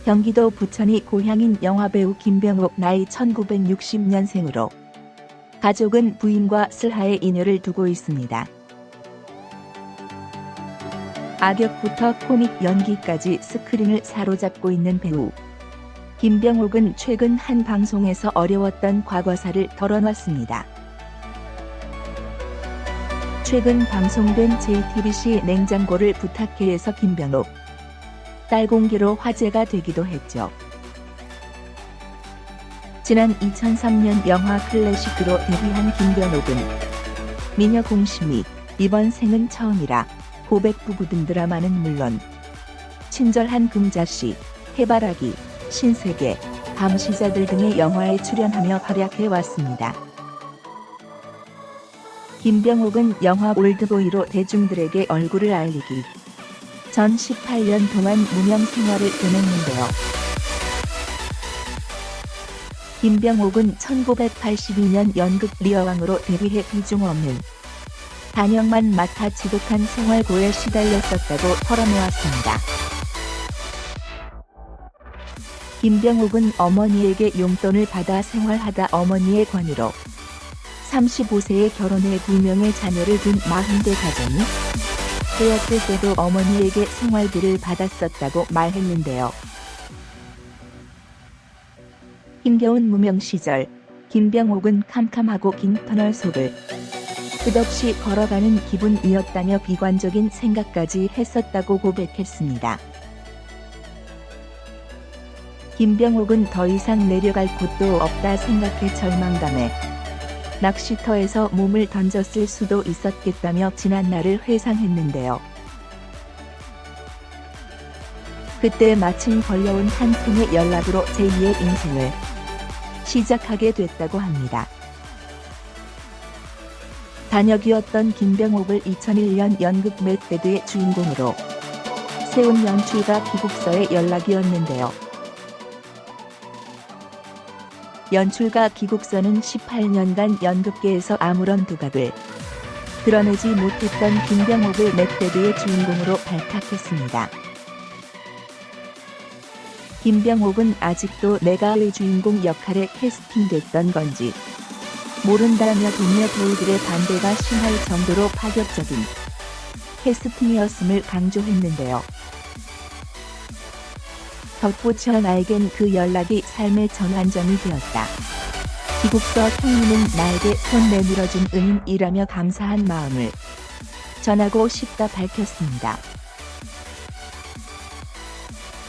경기도 부천이 고향인 영화배우 김병옥 나이 1960년생으로 가족은 부인과 슬하에 인연을 두고 있습니다. 악역부터 코믹 연기까지 스크린을 사로잡고 있는 배우 김병옥은 최근 한 방송에서 어려웠던 과거사를 털어놨습니다. 최근 방송된 JTBC 냉장고를 부탁해에서 김병옥 딸 공개로 화제가 되기도 했죠. 지난 2003년 영화 클래식으로 데뷔한 김병옥은 미녀 공심이 이번 생은 처음이라 고백 부부 등 드라마는 물론 친절한 금자씨, 해바라기, 신세계, 감시자들 등의 영화에 출연하며 활약해왔습니다. 김병옥은 영화 올드보이로 대중들에게 얼굴을 알리기 전 18년 동안 무명 생활을 보냈는데요. 김병옥은 1982년 연극 리어왕으로 데뷔해 비중 없는 단역만 맡아 지독한 생활고에 시달렸었다고 털어놓았습니다. 김병옥은 어머니에게 용돈을 받아 생활하다 어머니의 권유로 35세에 결혼해 2명의 자녀를 둔 40대 가정이 헤어질 때도 어머니에게 생활비를 받았었다고 말했는데요. 힘겨운 무명 시절, 김병옥은 캄캄하고 긴 터널 속을 끝없이 걸어가는 기분이었다며 비관적인 생각까지 했었다고 고백했습니다. 김병옥은 더 이상 내려갈 곳도 없다 생각해 절망감에 낚시터에서 몸을 던졌을 수도 있었겠다며 지난날을 회상했는데요. 그때 마침 걸려온 한 통의 연락으로 제2의 인생을 시작하게 됐다고 합니다. 단역이었던 김병옥을 2001년 연극 맷데드의 주인공으로 세운 연출가 기국서의 연락이었는데요. 연출가 기국서는 18년간 연극계에서 아무런 두각을 드러내지 못했던 김병옥을 맷데드의 주인공으로 발탁했습니다. 김병옥은 아직도 내가 의 주인공 역할에 캐스팅됐던 건지 모른다며 동료 배우들의 반대가 심할 정도로 파격적인 캐스팅이었음을 강조했는데요. 덧붙여 나에겐 그 연락이 삶의 전환점이 되었다. 기국서 형님은 나에게 손 내밀어준 은인이라며 감사한 마음을 전하고 싶다 밝혔습니다.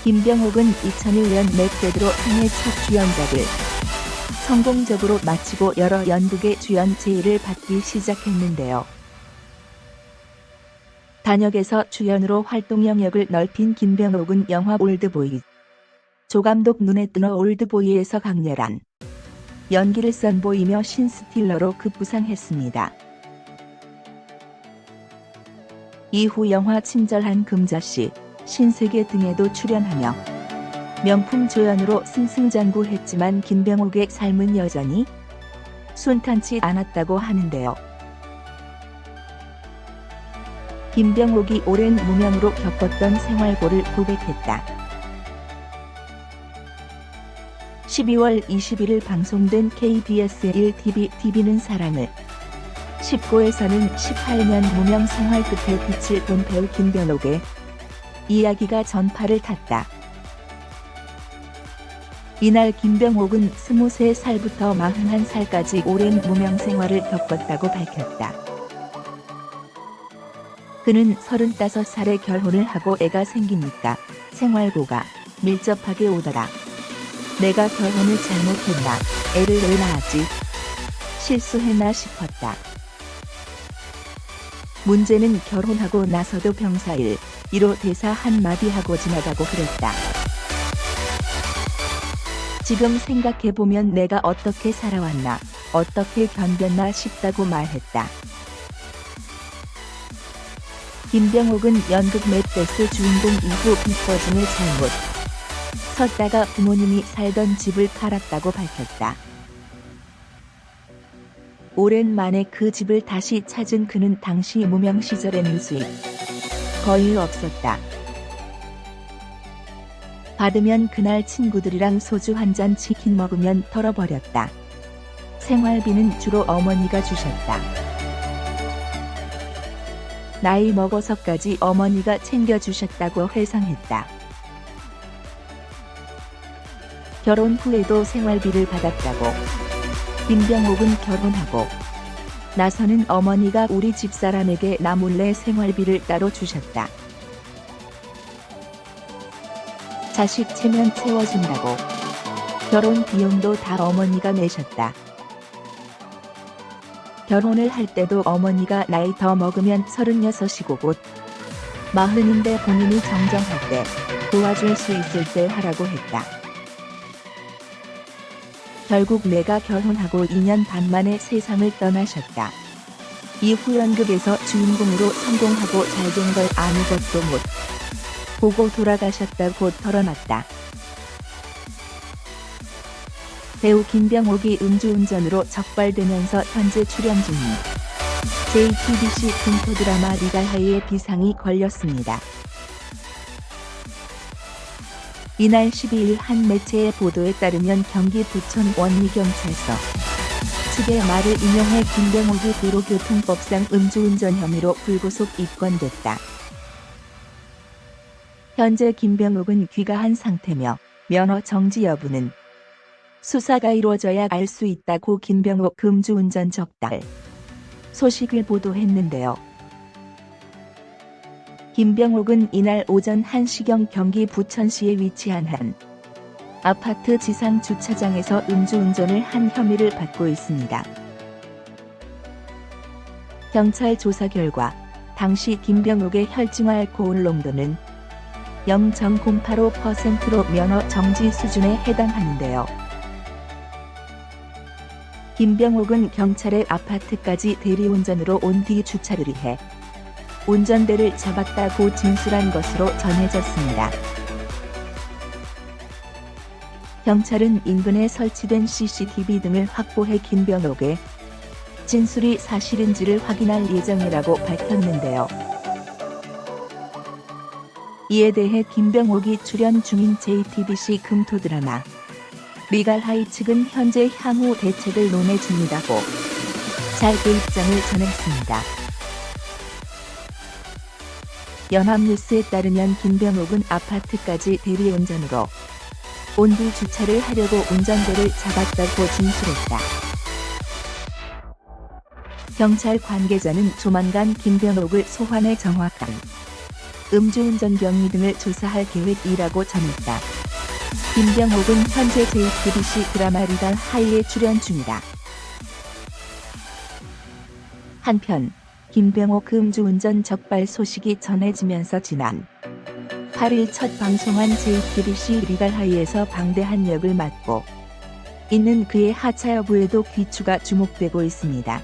김병옥은 2001년 맷데드로 생애 첫 주연작을 성공적으로 마치고 여러 연극의 주연 제의를 받기 시작했는데요. 단역에서 주연으로 활동 영역을 넓힌 김병옥은 영화 올드보이, 조감독 눈에 띄어 올드보이에서 강렬한 연기를 선보이며 신스틸러로 급부상했습니다. 이후 영화 친절한 금자씨, 신세계 등에도 출연하며 명품 조연으로 승승장구했지만 김병옥의 삶은 여전히 순탄치 않았다고 하는데요. 김병옥이 오랜 무명으로 겪었던 생활고를 고백했다. 12월 21일 방송된 KBS 1TV TV는 사랑을 싣고에서는 18년 무명 생활 끝에 빛을 본 배우 김병옥의 이야기가 전파를 탔다. 이날 김병옥은 23살부터 41살까지 오랜 무명 생활을 겪었다고 밝혔다. 그는 35살에 결혼을 하고 애가 생기니까 생활고가 밀접하게 오더라. 내가 결혼을 잘못했나, 애를 왜 낳았지, 실수했나 싶었다. 문제는 결혼하고 나서도 병사일, 1호 대사 한마디 하고 지나가고 그랬다. 지금 생각해보면 내가 어떻게 살아왔나, 어떻게 견뎠나 싶다고 말했다. 김병옥은 연극 맷데스 주인공 이후 빅버진을 잘못 섰다가 부모님이 살던 집을 팔았다고 밝혔다. 오랜만에 그 집을 다시 찾은 그는 당시 무명 시절에는 수입 거의 없었다. 받으면 그날 친구들이랑 소주 한 잔 치킨 먹으면 털어버렸다. 생활비는 주로 어머니가 주셨다. 나이 먹어서까지 어머니가 챙겨주셨다고 회상했다. 결혼 후에도 생활비를 받았다고. 김병옥은 결혼하고 나서는 어머니가 우리 집사람에게 나 몰래 생활비를 따로 주셨다. 자식 체면 채워준다고. 결혼 비용도 다 어머니가 내셨다. 결혼을 할 때도 어머니가 나이 더 먹으면 36이고 곧 40인데 본인이 정정할 때 도와줄 수 있을 때 하라고 했다. 결국 내가 결혼하고 2년 반 만에 세상을 떠나셨다. 이후 연극에서 주인공으로 성공하고 잘된 걸 아무것도 못 보고 돌아가셨다고 털어놨다. 배우 김병옥이 음주운전으로 적발되면서 현재 출연 중인 JTBC 금토 드라마 리갈하이에 비상이 걸렸습니다. 이날 12일 한 매체의 보도에 따르면 경기 부천 원미경찰서 측의 말을 인용해 김병옥이 도로교통법상 음주운전 혐의로 불구속 입건됐다. 현재 김병옥은 귀가한 상태며 면허 정지 여부는 수사가 이루어져야 알 수 있다고 김병옥 음주운전 적달 소식을 보도했는데요. 김병옥은 이날 오전 1시경 경기 부천시에 위치한 한 아파트 지상 주차장에서 음주운전을 한 혐의를 받고 있습니다. 경찰 조사 결과 당시 김병옥의 혈중 알코올 농도는 0.085%로 면허 정지 수준에 해당하는데요. 김병옥은 경찰의 아파트까지 대리운전으로 온 뒤 주차를 위해 운전대를 잡았다고 진술한 것으로 전해졌습니다. 경찰은 인근에 설치된 CCTV 등을 확보해 김병옥의 진술이 사실인지를 확인할 예정이라고 밝혔는데요. 이에 대해 김병옥이 출연 중인 JTBC 금토 드라마 리갈하이 측은 현재 향후 대책을 논의 중이라고 잘게 입장을 전했습니다. 연합뉴스에 따르면 김병옥은 아파트까지 대리운전으로 온 뒤 주차를 하려고 운전대를 잡았다고 진술했다. 경찰 관계자는 조만간 김병옥을 소환해 정확한 음주운전 경위 등을 조사할 계획이라고 전했다. 김병옥은 현재 JTBC 드라마 리갈하이에 출연 중이다. 한편 김병옥 음주운전 적발 소식이 전해지면서 지난 8일 첫 방송한 JTBC 리갈하이에서 방대한 역을 맡고 있는 그의 하차 여부에도 귀추가 주목되고 있습니다.